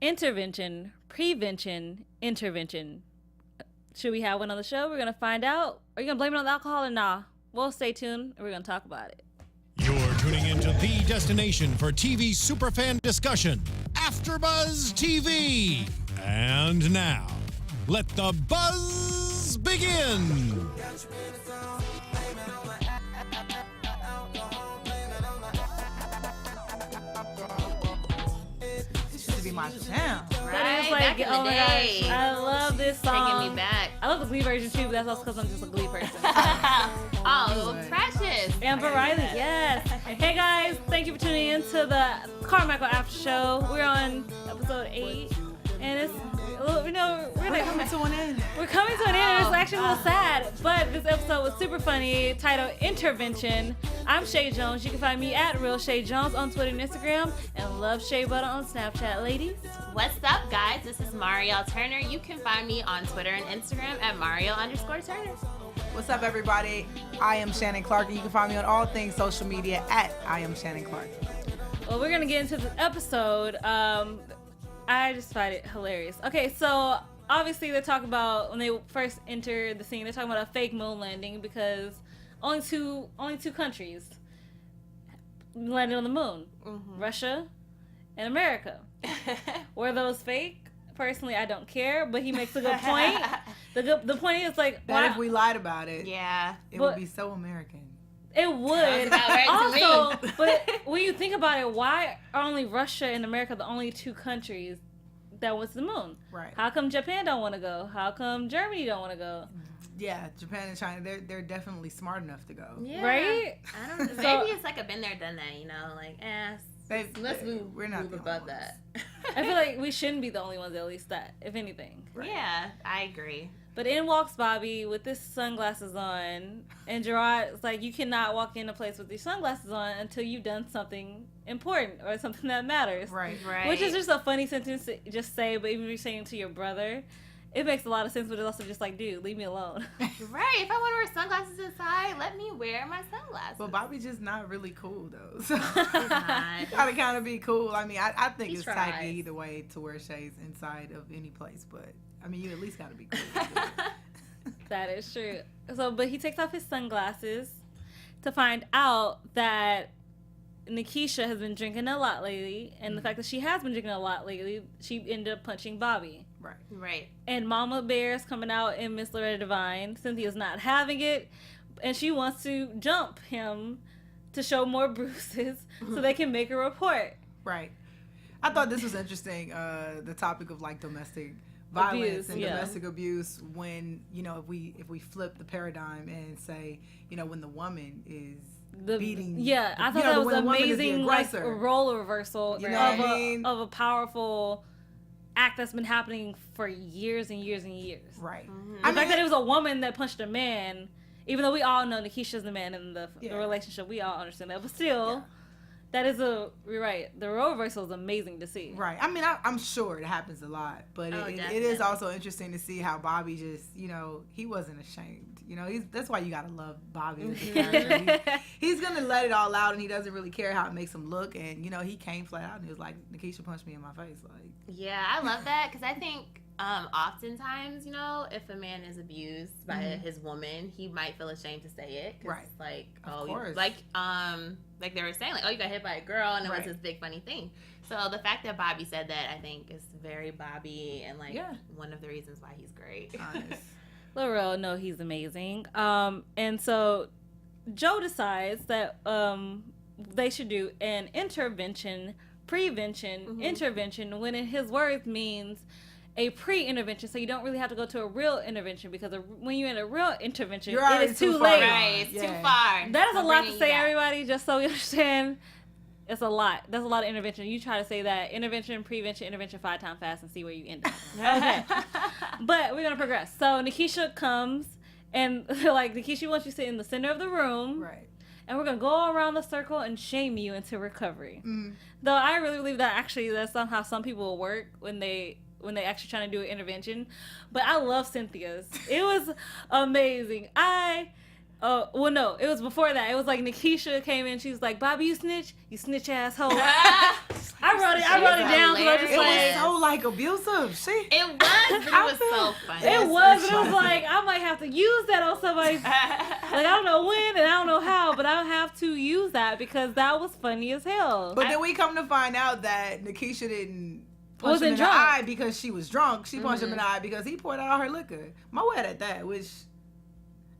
intervention, prevention, intervention. Should we have one on the show? We're going to find out. Are you going to blame it on the alcohol or nah? Well, stay tuned. We're going to talk about it. You're tuning into the destination for TV superfan discussion, AFTERBUZZ TV. And now, let the buzz begin. This used to be my jam. Right? Like, back in the day. Gosh, I love this song. Taking me back. I love the Glee version too, but that's also because I'm just a Glee person. Oh, precious. Amber Riley, yes. Hey guys, thank you for tuning in to the Carmichael After Show. We're on episode 8, and it's, you know, We're coming to an end. We're coming to an end. It's actually a little sad, but this episode was super funny. Titled Intervention. I'm Chae Jones. You can find me at Real Chae Jones on Twitter and Instagram, and Love Chae Butter on Snapchat, ladies. What's up, guys? This is Mariel Turner. You can find me on Twitter and Instagram at Mariel_Turner. What's up, everybody? I am Shannon Clark, and you can find me on all things social media at I am Shannon Clark. Well, we're gonna get into this episode. I just find it hilarious. Okay, so obviously they're talking about when they first enter the scene, they're talking about a fake moon landing because only two countries landed on the moon: Russia and America. Were those fake? Personally, I don't care, but he makes a good point. The point is like, That if we lied about it, Yeah. it would be so American. It would. about right to Also, but when you think about it, why are only Russia and America the only two countries that went to the moon? Right. How come Japan don't want to go? How come Germany don't want to go? Yeah, Japan and China, they're definitely smart enough to go. Yeah. Right? I don't know. Maybe it's like a been there, done that, you know? Like, let's move, we're not move the above only that. I feel like we shouldn't be the only ones, at least that, if anything. Right. Yeah, I agree. But in walks Bobby with his sunglasses on, and Gerard's like, you cannot walk in a place with these sunglasses on until you've done something important or something that matters. Right. Right. Which is just a funny sentence to just say, but even if you're saying it to your brother, it makes a lot of sense, but it's also just like, dude, leave me alone. Right. If I want to wear sunglasses inside, let me wear my sunglasses. But Bobby's just not really cool, though. So He's not. gotta kind of be cool. I mean, I think He it's tries. tacky either way to wear shades inside of any place, but I mean, you at least gotta be cool. That is true. So, but he takes off his sunglasses to find out that Nikisha has been drinking a lot lately, and the fact that she has been drinking a lot lately, she ended up punching Bobby. Right. Right. And Mama Bear's coming out in Miss Loretta Devine. Cynthia's not having it, and she wants to jump him to show more bruises so they can make a report. Right. I thought this was interesting, the topic of like domestic violence Abuse, and yeah. domestic abuse when, you know, if we flip the paradigm and say, you know, when the woman is beating. Yeah, I thought you know, that was when the woman is the amazing, like aggressor. a role reversal You know what I mean? of a powerful act that's been happening for years and years and years. Right. The fact that it was a woman that punched a man, even though we all know Nikisha's the man in the Yeah. relationship, we all understand that, but still, that is you're right. The role reversal is amazing to see. Right. I mean, I'm sure it happens a lot, but it is definitely. also interesting to see how Bobby just, you know, he wasn't ashamed. You know, that's why you gotta love Bobby as a character. He's gonna let it all out, and he doesn't really care how it makes him look. And you know, he came flat out and he was like, "Nikisha punched me in my face." Like, Yeah, I love that because I think oftentimes, you know, if a man is abused by his woman, he might feel ashamed to say it. 'Cause Right. it's like, Of course. like they were saying, like, oh, you got hit by a girl, and it Right. was this big funny thing. So the fact that Bobby said that, I think, is very Bobby, and like one of the reasons why he's great. honest. Laurel, no, he's amazing. And so Joe decides that they should do an intervention, prevention, intervention, when in his words means a pre-intervention, so you don't really have to go to a real intervention, because when you're in a real intervention, You're it already is too too late. far. Right, it's Yeah. too far. That is a I'm lot to bringing say, you back. everybody, just so we understand. It's a lot. That's a lot of intervention. You try to say that intervention, prevention, intervention 5 times fast and see where you end up. Okay. But we're going to progress. So Nikisha comes, and they're like, Nikisha wants you to sit in the center of the room. Right. And we're going to go around the circle and shame you into recovery. Mm. Though I really believe that actually that's somehow some people will work when they actually trying to do an intervention. But I love Cynthia's. It was amazing. Oh, well, no, it was before that. It was like Nikisha came in. She was like, "Bobby, you snitch asshole." I wrote it down because I was just It like, was so like abusive. It was, but it was so funny. it was. It was like I might have to use that on somebody. Like I don't know when and I don't know how, but I'll have to use that because that was funny as hell. But then we come to find out that Nikisha didn't punch Wasn't him in drunk. the eye because she was drunk. She punched him in the eye because he poured out her liquor. My wet at that, which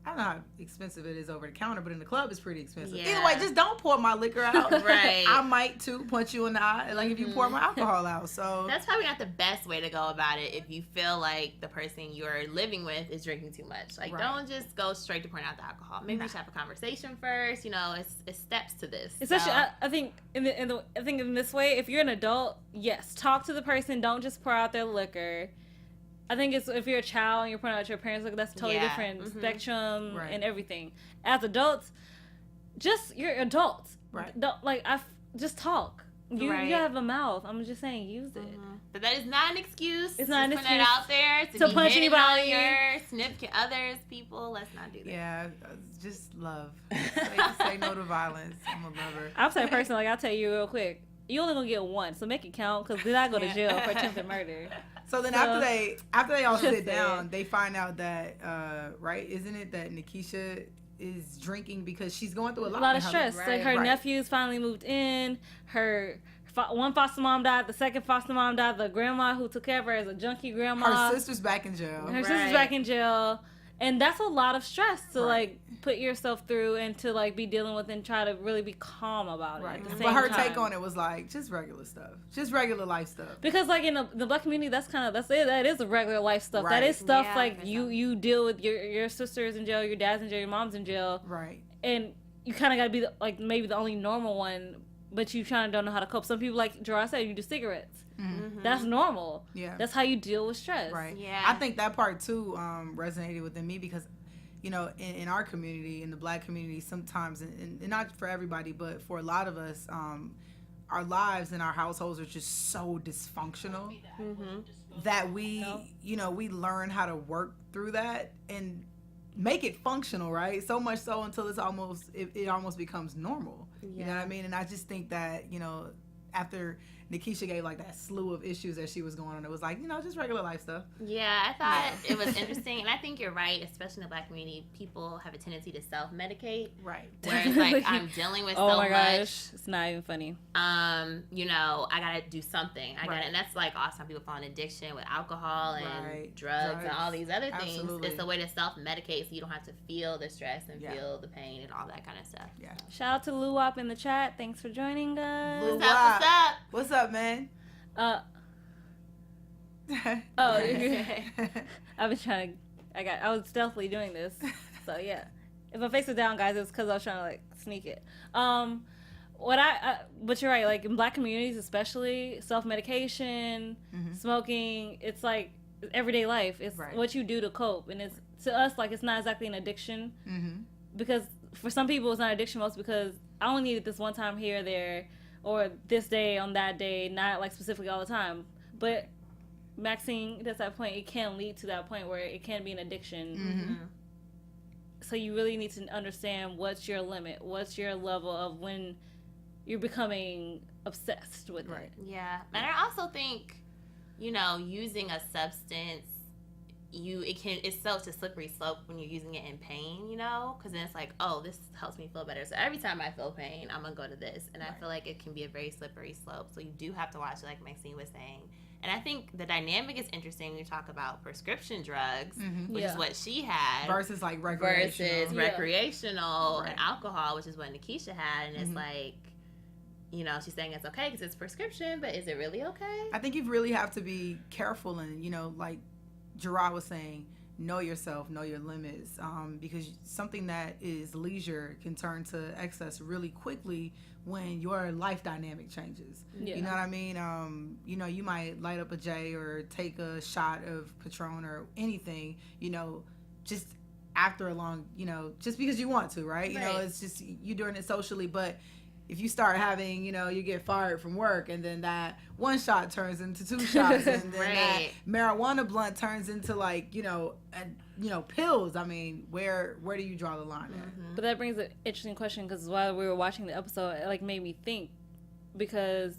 I don't know how expensive it is over the counter, but in the club it's pretty expensive. Yeah. Either way, just don't pour my liquor out. Right. I might too punch you in the eye, like if you pour my alcohol out. So That's probably not the best way to go about it if you feel like the person you're living with is drinking too much. Like, Right. don't just go straight to pouring out the alcohol. Maybe you should have a conversation first. You know, it's steps to this. Especially, So, I think in this way, if you're an adult, yes, talk to the person. Don't just pour out their liquor. I think it's if you're a child and you're pouring out your parents' liquor, that's a totally different spectrum Right. and everything. As adults, you're adults. Right. Don't just talk. You Right. have a mouth. I'm just saying, use it. but that is not an excuse. It's not an Just putting excuse it out there to to be punch hitting on anybody. your significant others, people. Let's not do that. yeah, just love. Say no to violence. I'm a lover. I'm the type of person, like, I'll tell you real quick. You only gonna get one, so make it count, because then I go to jail for attempted murder. So then So- after they all Just sit say down, it. they find out that right, isn't it that Nikisha is drinking because she's going through A a lot in of her stress. life. Like, her Right. nephews finally moved in. Her one foster mom died. The second foster mom died. The grandma who took care of her is a junkie grandma. Her sister's back in jail. Her sister's back in jail. And that's a lot of stress to, Right. like, put yourself through and to, like, be dealing with and try to really be calm about it. Right. At the But same her time. take on it was like just regular stuff. Just regular life stuff. Because, like, in the black community, that's it. That is a regular life stuff. That Right. is stuff, Yeah, like, I guess you deal with your sister's in jail, your dad's in jail, your mom's in jail. Right. And you kind of got to be, maybe the only normal one, but you kind of don't know how to cope. Some people, like Gerard said, you do cigarettes. That's normal. Yeah. That's how you deal with stress. Right. Yeah. I think that part too resonated within me because, you know, in our community, in the black community, sometimes, and not for everybody, but for a lot of us, our lives and our households are just so dysfunctional that we, you know, we learn how to work through that and make it functional, right? So much so until it almost becomes normal. You know what I mean? And I just think that, you know, after Nikisha gave like that slew of issues that she was going on, it was like, you know, just regular life stuff. Yeah, I thought it was interesting, and I think you're right. Especially in the black community, people have a tendency to self-medicate. Right. Whereas, like, I'm dealing with Oh so my much. gosh, it's not even funny. You know, I gotta do something. And that's like often people fall in addiction with alcohol and Right. drugs and all these other things. Absolutely. It's a way to self-medicate so you don't have to feel the stress and Yeah. feel the pain and all that kind of stuff. Yeah. Shout out to Luwap in the chat. Thanks for joining us. Lou What's up? What's up? What's up, man? Oh, I've been trying to. I was stealthily doing this, so yeah. If my face was down, guys, it was because I was trying to, like, sneak it. But you're right. Like, in black communities, especially, self-medication, smoking, it's like everyday life. It's Right. what you do to cope, and it's to us like it's not exactly an addiction. Because for some people, it's not addiction, most because I only need it this one time here or there, or this day on that day, not like specifically all the time. But Maxine, that's that point. It can lead to that point where it can be an addiction. So you really need to understand what's your limit, what's your level of when you're becoming obsessed with it. Yeah, and I also think, you know, using a substance, it's such a slippery slope when you're using it in pain, you know, because then it's like, oh, this helps me feel better. So every time I feel pain, I'm gonna go to this, and I feel like it can be a very slippery slope. So you do have to watch it, like Maxine was saying. And I think the dynamic is interesting when you talk about prescription drugs, which is what she had, versus like recreational. versus recreational Right. and alcohol, which is what Nikisha had. And it's like, you know, she's saying it's okay because it's prescription, but is it really okay? I think you really have to be careful and, you know, like Gerard was saying, know yourself, know your limits, because something that is leisure can turn to excess really quickly when your life dynamic changes. Yeah. You know what I mean? You know, you might light up a J or take a shot of Patron or anything, you know, just after a long, you know, just because you want to, right? You know, it's just you doing it socially, but if you start having, you get fired from work, and then that one shot turns into 2 shots, and then that marijuana blunt turns into like, pills. I mean, where do you draw the line at? But that brings an interesting question, because while we were watching the episode, it like made me think, because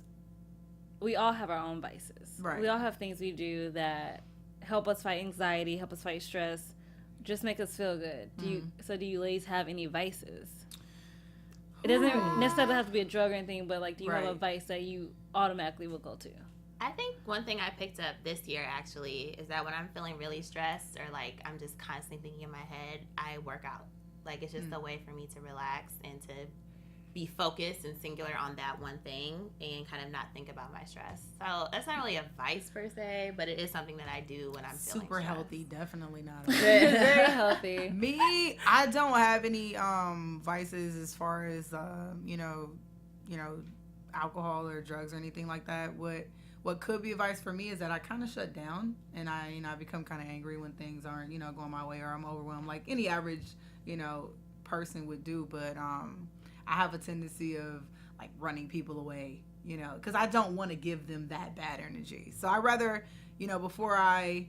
we all have our own vices. Right. We all have things we do that help us fight anxiety, help us fight stress, just make us feel good. Do you ladies have any vices? It doesn't necessarily have to be a drug or anything, but like, do you have a vice that you automatically will go to? I think one thing I picked up this year actually is that when I'm feeling really stressed or like I'm just constantly thinking in my head, I work out. Like, it's just a way for me to relax and to be focused and singular on that one thing and kind of not think about my stress. So that's not really a vice per se, but it is something that I do when I'm feeling super stressed. healthy. Definitely not. Very healthy. Me, I don't have any vices as far as alcohol or drugs or anything like that. What could be a vice for me is that I kind of shut down, and I become kind of angry when things aren't going my way, or I'm overwhelmed, like any average person would do. But I have a tendency of like running people away, because I don't want to give them that bad energy. So I rather, before I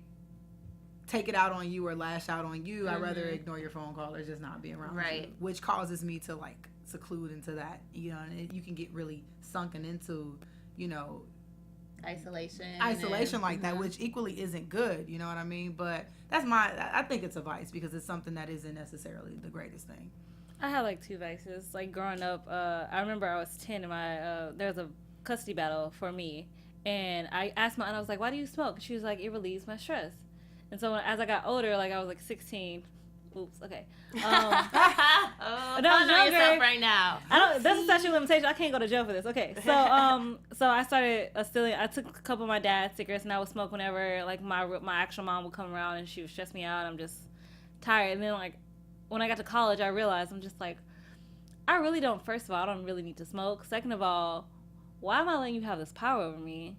take it out on you or lash out on you, I'd rather ignore your phone call or just not be around you, which causes me to like seclude into that, and you can get really sunken into, isolation like that, which equally isn't good, you know what I mean? But I think it's a vice because it's something that isn't necessarily the greatest thing. I had like 2 vices. Like growing up, I remember I was 10 and there was a custody battle for me, and I asked my aunt, I was like, "Why do you smoke?" She was like, "It relieves my stress." And so as I got older, like I was like 16. Oops. Okay. Oh, no, yourself right now. That's a statute of limitation. I can't go to jail for this. Okay. So so I started stealing. I took a couple of my dad's cigarettes, and I would smoke whenever like my actual mom would come around, and she would stress me out. I'm just tired. And then like when I got to college, I realized I'm just like, I really don't. First of all, I don't really need to smoke. Second of all, why am I letting you have this power over me?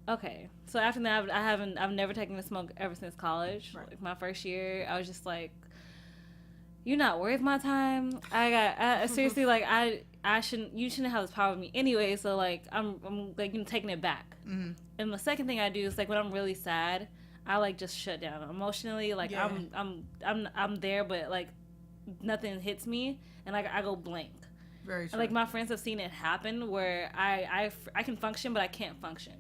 Okay. So after that, I've never taken a smoke ever since college. Right. Like my first year, I was just like, you're not worth my time. I seriously, like, you shouldn't have this power over me anyway. So like, I'm like, taking it back. And the second thing I do is like, when I'm really sad, I like just shut down emotionally. Like I'm there, but like nothing hits me, and like I go blank. Very true. Like my friends have seen it happen where I can function, but I can't function.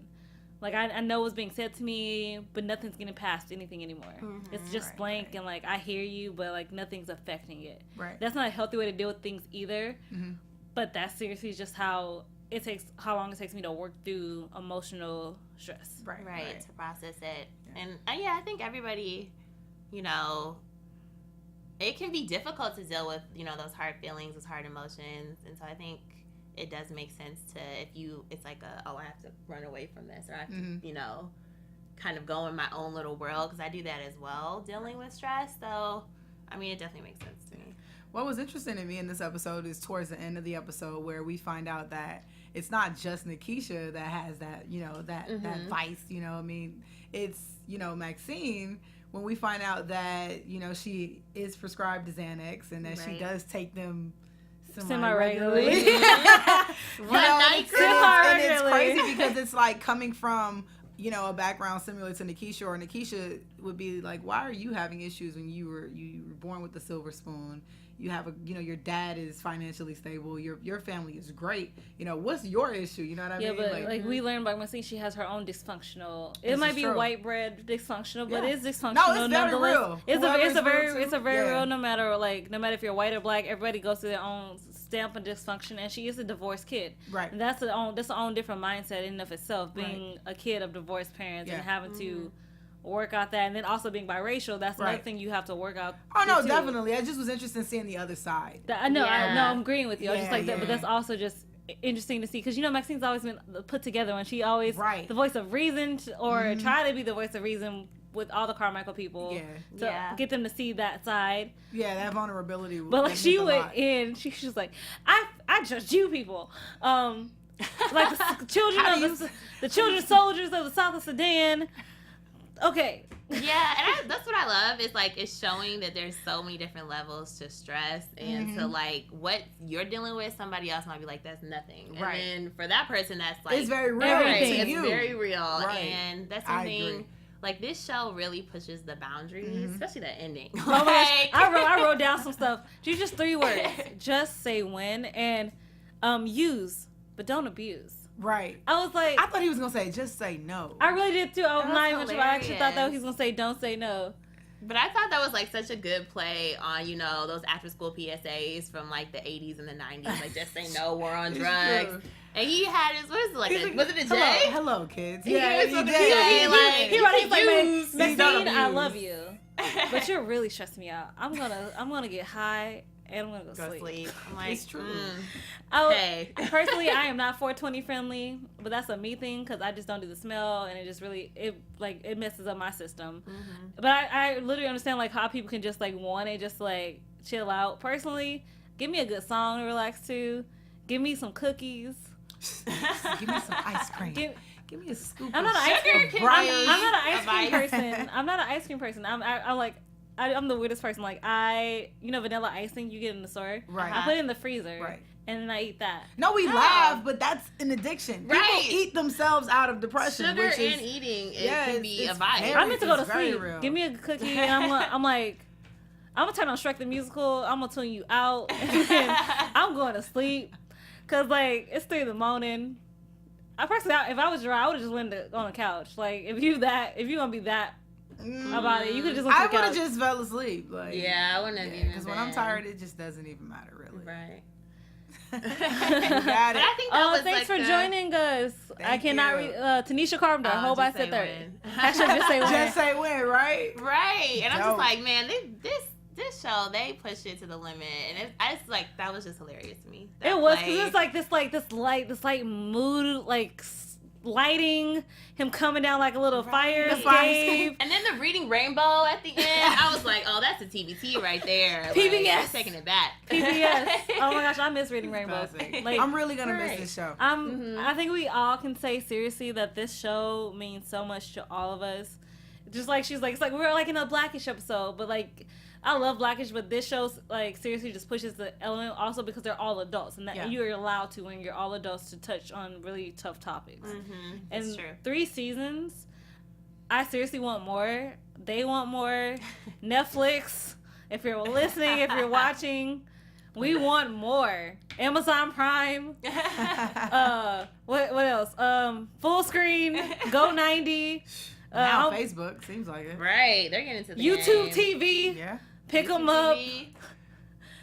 Like I know what's being said to me, but nothing's getting past anything anymore. It's just blank, and like I hear you, but like nothing's affecting it. Right. That's not a healthy way to deal with things either. But that's seriously just how long it takes me to work through emotional stress. Right. To process it. Yeah. And I think everybody, it can be difficult to deal with, those hard feelings, those hard emotions. And so I think it does make sense to, it's like I have to run away from this, or I have to, kind of go in my own little world, because I do that as well, dealing with stress. So, it definitely makes sense to me. What was interesting to me in this episode is towards the end of the episode where we find out that it's not just Nikisha that has that, that vice, it's, Maxine, when we find out that, she is prescribed Xanax and that she does take them semi-regularly. And it's crazy because it's like coming from, a background similar to Nikisha, or Nikisha would be like, why are you having issues when you were born with a silver spoon? You have your dad is financially stable. Your family is great. What's your issue? You know what I mean? Yeah, but like we learned by Maxine, she has her own dysfunctional. It might be white bread dysfunctional, but it's dysfunctional. No, it's very real. It's a very real. No matter if you're white or black, everybody goes through their own stamp of dysfunction. And she is a divorced kid. Right. And that's the own different mindset in and of itself. Being a kid of divorced parents and having to work out that, and then also being biracial, that's another thing you have to work out. Oh no, definitely. It just was interesting seeing the other side. I'm agreeing with you. I was just like that, but that's also just interesting to see, because Maxine's always been put together, and she always the voice of reason, or try to be the voice of reason with all the Carmichael people to get them to see that side. Yeah, that vulnerability. But like she went in, she's like, I judge you people. Like the children soldiers of the South of Sudan. Okay. Yeah, and that's what I love. Is like it's showing that there's so many different levels to stress and to like what you're dealing with. Somebody else might be like, that's nothing, and then for that person, that's like it's very real. everything. It's very real, I and that's agree. something. Like this show really pushes the boundaries, especially the ending. Oh my gosh, I wrote down some stuff. Just 3 words. Just say when and use, but don't abuse. Right. I was like, I thought he was gonna say just say no. I really did too. I was That not was even sure. I actually thought that hilarious. he was gonna say don't say no. But I thought that was like such a good play on, you know, those after school PSAs from like the 80s and the 90s. Like just say no, we're on It's drugs. true. And he had his, what is it, like, He's was it a J? Hello, kids. Yeah, he he did. like, He wrote like, use, Maxine, don't I abuse. love you, but you're really stressing me out. I'm gonna get high and I'm gonna go sleep. I'm like, It's true. Hey. Personally, I am not 420 friendly, but that's a me thing because I just don't do the smell, and it just really it messes up my system. But I literally understand like how people can just like want it, just like chill out. Personally, give me a good song to relax to. Give me some cookies. Give me some ice cream. Give me a scoop. I'm not of an ice cream. sugar. I'm not an ice Of cream ice. person. I'm not an ice cream person. I'm the weirdest person. Like vanilla icing you get in the store. Right. I put it in the freezer. Right. And then I eat that. No, we laugh, but that's an addiction. Right. People eat themselves out of depression. Sugar which is, and eating, it yeah, can be a it's vibe. very- I'm meant to go to it's very sleep. real. Give me a cookie, and I'm like, I'm gonna turn on Shrek the Musical. I'm gonna tune you out, and then I'm going to sleep. Cause like it's 3 a.m. I personally, if I was dry, I would have just went on the couch. Like if you gonna be that about it, you could just went to I the would have couch. just fell asleep. Like, Yeah, I wouldn't have even because when I'm been. tired, it just doesn't even matter really. Right. You But got it. I think that was Thanks like for the- joining us. I Thank cannot you. read Tanisha Carpenter. Oh, Hope I just said say that. when. I should just say when. Just say when, right? Right, and I'm Dope. just like, man, this show, they pushed it to the limit, and I just like that was just hilarious to me. That It was play. because it's like this light mood, like lighting, him coming down like a little fire The fire escape. And then the reading rainbow at the end, I was like, oh, that's a TBT right there. Like, PBS. they're taking it back. PBS. Oh my gosh, I miss reading rainbows. Classic. Like, I'm really gonna Right. miss this show. I think we all can say seriously that this show means so much to all of us. Just like she's like, it's like we're like in a Blackish episode, but like I love Blackish, but this show like seriously just pushes the element also because they're all adults and that Yeah. you're allowed to when you're all adults to touch on really tough topics. And That's true. 3 seasons, I seriously want more. They want more. Netflix, if you're listening, if you're watching, we want more. Amazon Prime. What else? Full screen. Go 90. Now Facebook seems like it. Right, they're getting to the YouTube game. TV. Yeah. Pick YouTube them up. TV.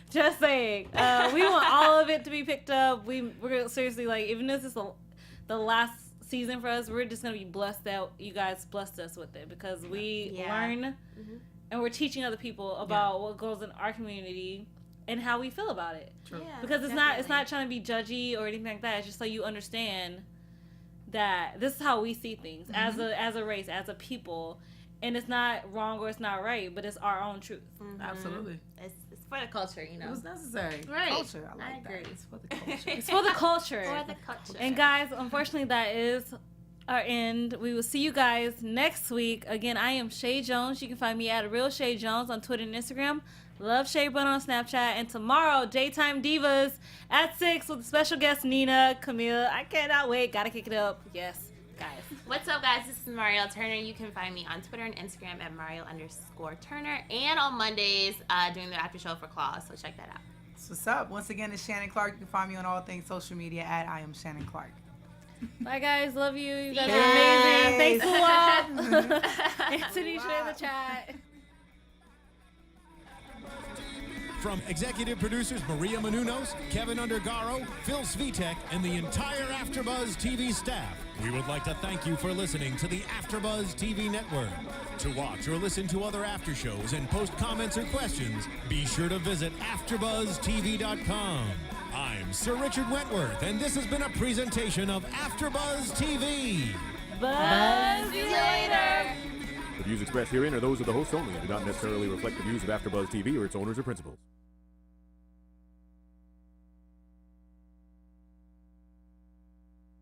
Just saying. We want all of it to be picked up. We're seriously like, even if this is the last season for us, we're just gonna be blessed that you guys blessed us with it because we learn and we're teaching other people about what goes in our community and how we feel about it. True. Yeah, Because it's definitely. not trying to be judgy or anything like that. It's just so you understand that this is how we see things as a race, as a people, and it's not wrong or it's not right, but it's our own truth. Absolutely. It's for the culture, you know. It was necessary. Right. Culture. I I like that. agree. It's for the culture. It's for the culture. For the culture. And guys, unfortunately, that is our end. We will see you guys next week. Again, I am Chae Jones. You can find me at Real Chae Jones on Twitter and Instagram. Love Chae Bun on Snapchat. And tomorrow, Daytime Divas at 6 with special guest Nina, Camille. I cannot wait. Gotta kick it up. Yes, guys. What's up, guys? This is Mariel Turner. You can find me on Twitter and Instagram at Mariel_Turner, and on Mondays doing the after show for Claws. So check that out. That's what's up. Once again, it's Shannon Clark. You can find me on all things social media at I am Shannon Clark. Bye, guys. Love you. You guys ya. are amazing. Thanks a lot. Anthony, share the chat. From executive producers Maria Menounos, Kevin Undergaro, Phil Svitek, and the entire AfterBuzz TV staff, we would like to thank you for listening to the AfterBuzz TV network. To watch or listen to other after shows and post comments or questions, be sure to visit AfterBuzzTV.com. I'm Sir Richard Wentworth, and this has been a presentation of AfterBuzz TV. Buzz you later. The views expressed herein are those of the hosts only and do not necessarily reflect the views of AfterBuzz TV or its owners or principals.